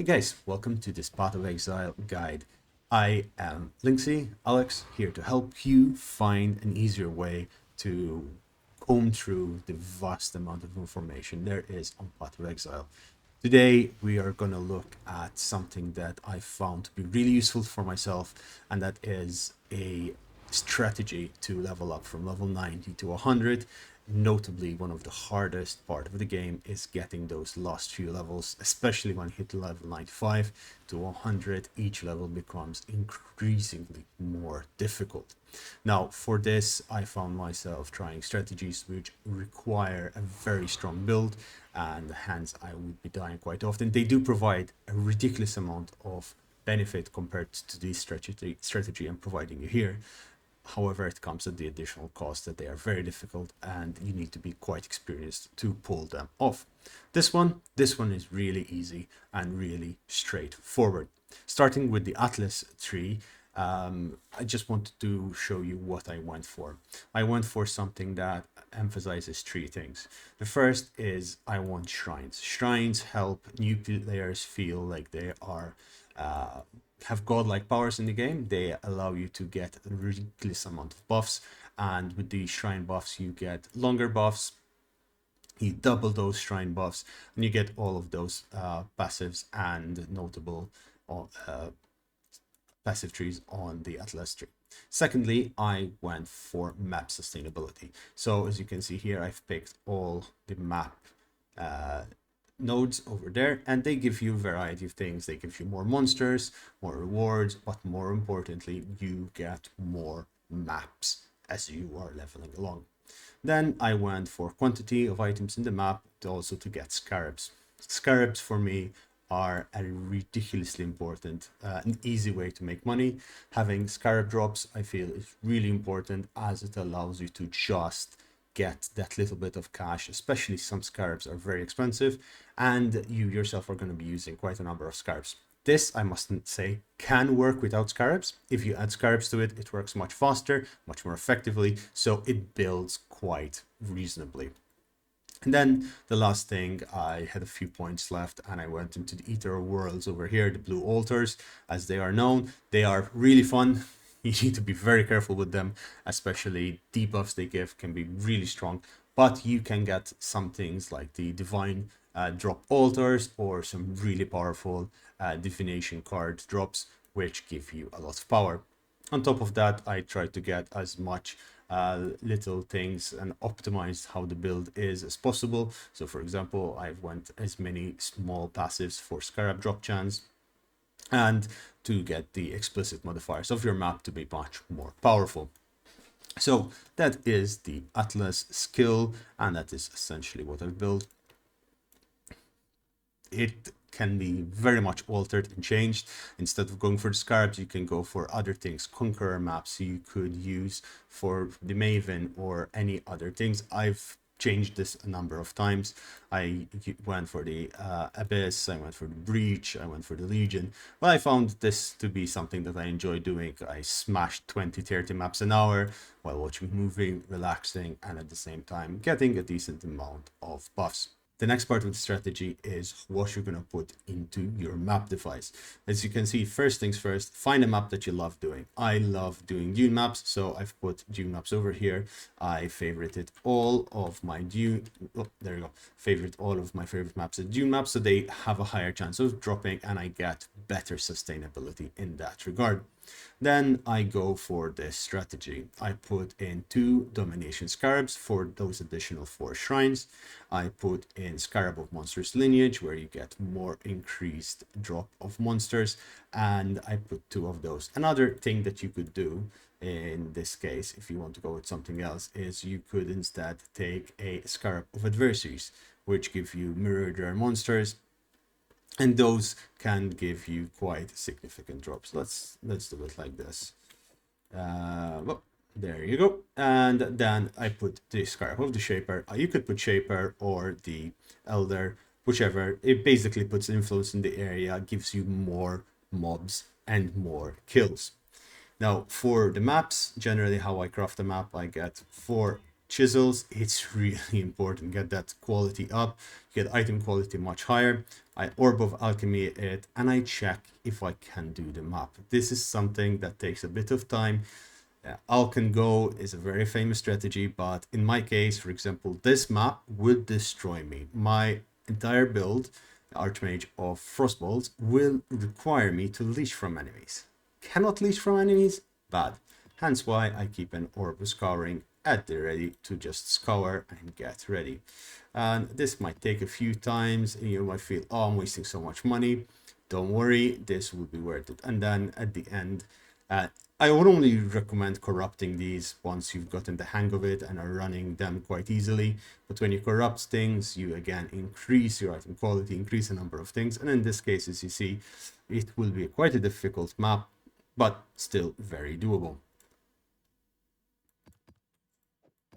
Hey guys, welcome to this Path of Exile guide. I am Alex, here to help you find an easier way to comb through the vast amount of information there is on Path of Exile. Today we are going to look at something that I found to be really useful for myself, and that is a strategy to level up from level 90 to 100. Notably, one of the hardest part of the game is getting those last few levels, especially when you hit level 95 to 100. Each level becomes increasingly more difficult. Now, for this, I found myself trying strategies which require a very strong build, and hence I would be dying quite often. They do provide a ridiculous amount of benefit compared to this strategy I'm providing you here. However, it comes at the additional cost that they are very difficult and you need to be quite experienced to pull them off. This one is really easy and really straightforward. Starting with the Atlas tree, I just wanted to show you what I went for. I went for something that emphasizes three things. The first is I want shrines. Shrines help new players feel like they are have godlike powers in the game. They allow you to get a ridiculous amount of buffs, and with the shrine buffs you get longer buffs. You double those shrine buffs and you get all of those passives and notable passive trees on the Atlas tree. Secondly, I went for map sustainability. So as you can see here, I've picked all the map nodes over there, and they give you a variety of things. They give you more monsters, more rewards, but more importantly, you get more maps as you are leveling along. Then I went for quantity of items in the map, also to get scarabs. Scarabs for me are a ridiculously important, an easy way to make money. Having scarab drops, I feel, is really important, as it allows you to just get that little bit of cash, especially some scarabs are very expensive and you yourself are going to be using quite a number of scarabs. This, I mustn't say, can work without scarabs. If you add scarabs to it, it works much faster, much more effectively, so it builds quite reasonably. And then the last thing, I had a few points left and I went into the Ether Worlds over here, the blue altars, as they are known. They are really fun. You need to be very careful with them, especially debuffs they give can be really strong, but you can get some things like the divine drop altars or some really powerful divination card drops, which give you a lot of power. On top of that, I tried to get as much little things and optimized how the build is as possible. So for example, I've went as many small passives for scarab drop chance, and to get the explicit modifiers of your map to be much more powerful. So that is the Atlas skill, and that is essentially what I've built. It can be very much altered and changed. Instead of going for the scarabs, you can go for other things, conqueror maps you could use for the Maven or any other things. I've changed this a number of times. I went for the Abyss, I went for the Breach, I went for the Legion. Well, I found this to be something that I enjoy doing. I smashed 20-30 maps an hour while watching a movie, relaxing, and at the same time getting a decent amount of buffs. The next part of the strategy is what you're going to put into your map device. As you can see, first things first, find a map that you love doing. I love doing dune maps, so I've put dune maps over here. I favorited all of my dune, oh, there you go, favorite all of my favorite maps as dune maps, so they have a higher chance of dropping and I get better sustainability in that regard. Then I go for this strategy. I put in 2 domination scarabs for those additional 4 shrines. I put in Scarab of Monsters Lineage, where you get more increased drop of monsters, and I put 2 of those. Another thing that you could do in this case, if you want to go with something else, is you could instead take a Scarab of Adversaries, which give you mirror rare monsters, and those can give you quite significant drops. Let's do it like this. Well, there you go. And then I put the Scarab of the Shaper. You could put Shaper or the Elder, whichever. It basically puts influence in the area, gives you more mobs and more kills. Now, for the maps, generally how I craft a map, I get 4 chisels. It's really important, get that quality up, get item quality much higher. I Orb of Alchemy it, and I check if I can do the map. This is something that takes a bit of time. Alcan Go is a very famous strategy, but in my case, for example, this map would destroy me. My entire build, Archmage of Frostbolts, will require me to leash from enemies. Cannot leash from enemies? Bad. Hence why I keep an Orb of Scouring at the ready to just scour and get ready. And this might take a few times, and you might feel, oh, I'm wasting so much money. Don't worry, this will be worth it. And then at the end, I would only recommend corrupting these once you've gotten the hang of it and are running them quite easily. But when you corrupt things, you again increase your item quality, increase the number of things. And in this case, as you see, it will be quite a difficult map, but still very doable.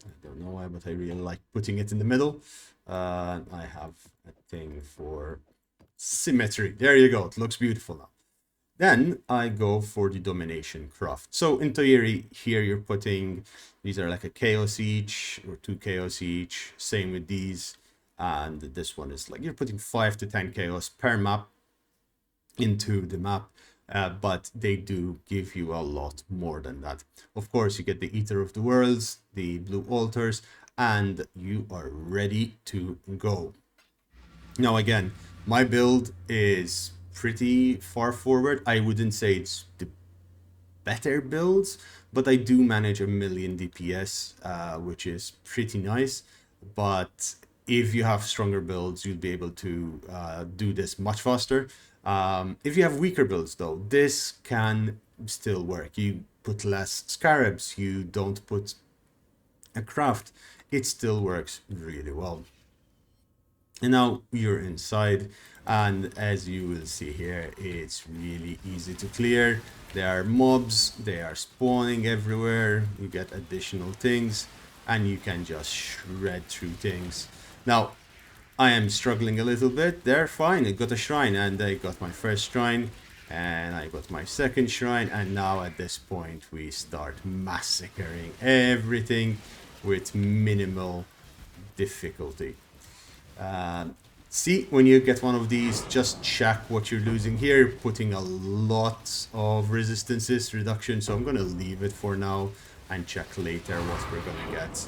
I don't know why, but I really like putting it in the middle. I have a thing for symmetry. There you go. It looks beautiful now. Then I go for the domination craft. So in theory, here you're putting, these are like a chaos each or 2 chaos each. Same with these. And this one is like, you're putting 5 to 10 chaos per map into the map. But they do give you a lot more than that. Of course, you get the Eater of the Worlds, the Blue Altars, and you are ready to go. Now, again, my build is pretty far forward. I wouldn't say it's the better builds, but I do manage a million DPS, which is pretty nice. But if you have stronger builds, you'll be able to do this much faster. If you have weaker builds, though, this can still work. You put less scarabs, you don't put a craft, it still works really well. And now you're inside, and as you will see here, it's really easy to clear. There are mobs, they are spawning everywhere, you get additional things, and you can just shred through things. Now, I am struggling a little bit. They're fine. I got a shrine, and I got my first shrine, and I got my second shrine, and now at this point we start massacring everything with minimal difficulty. See, when you get one of these, just check what you're losing here. Putting a lot of resistances reduction, so I'm going to leave it for now and check later what we're going to get.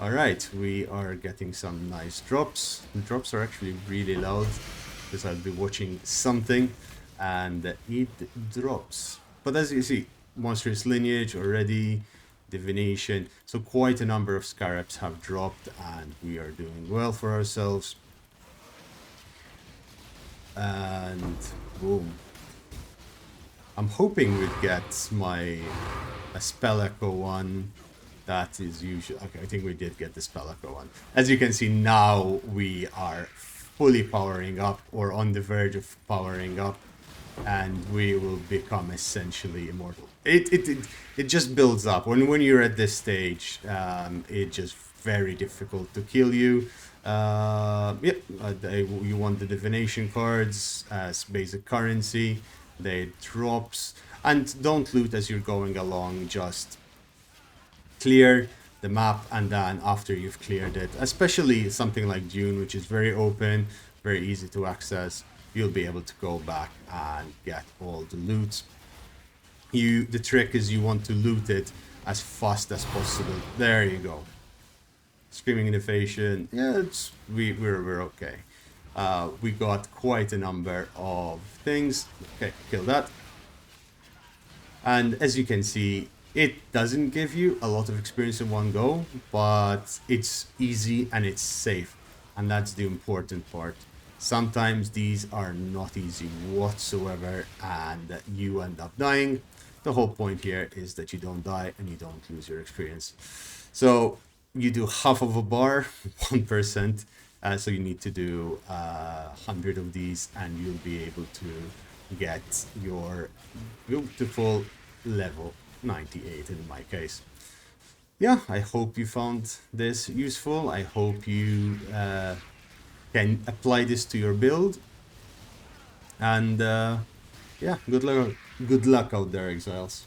Alright, we are getting some nice drops. The drops are actually really loud because I'll be watching something and it drops. But as you see, monstrous lineage already, divination. So quite a number of scarabs have dropped and we are doing well for ourselves. And boom. I'm hoping we'd get a spell echo one. That is usually, okay, I think we did get the spell echo one. As you can see, now we are fully powering up or on the verge of powering up, and we will become essentially immortal. It just builds up. When you're at this stage, it's just very difficult to kill you. You want the divination cards as basic currency. They drops, and don't loot as you're going along. Just clear the map, and then after you've cleared it, especially something like Dune, which is very open, very easy to access, you'll be able to go back and get all the loot. The trick is you want to loot it as fast as possible. There you go. Screaming Innovation. Yeah, we're okay. We got quite a number of things. Okay, kill that. And as you can see, it doesn't give you a lot of experience in one go, but it's easy and it's safe. And that's the important part. Sometimes these are not easy whatsoever and you end up dying. The whole point here is that you don't die and you don't lose your experience. So you do half of a bar, 1%. So you need to do 100 of these and you'll be able to get your beautiful level 98 in my case. Yeah, I hope you found this useful. I hope you can apply this to your build. And yeah, good luck out there, Exiles.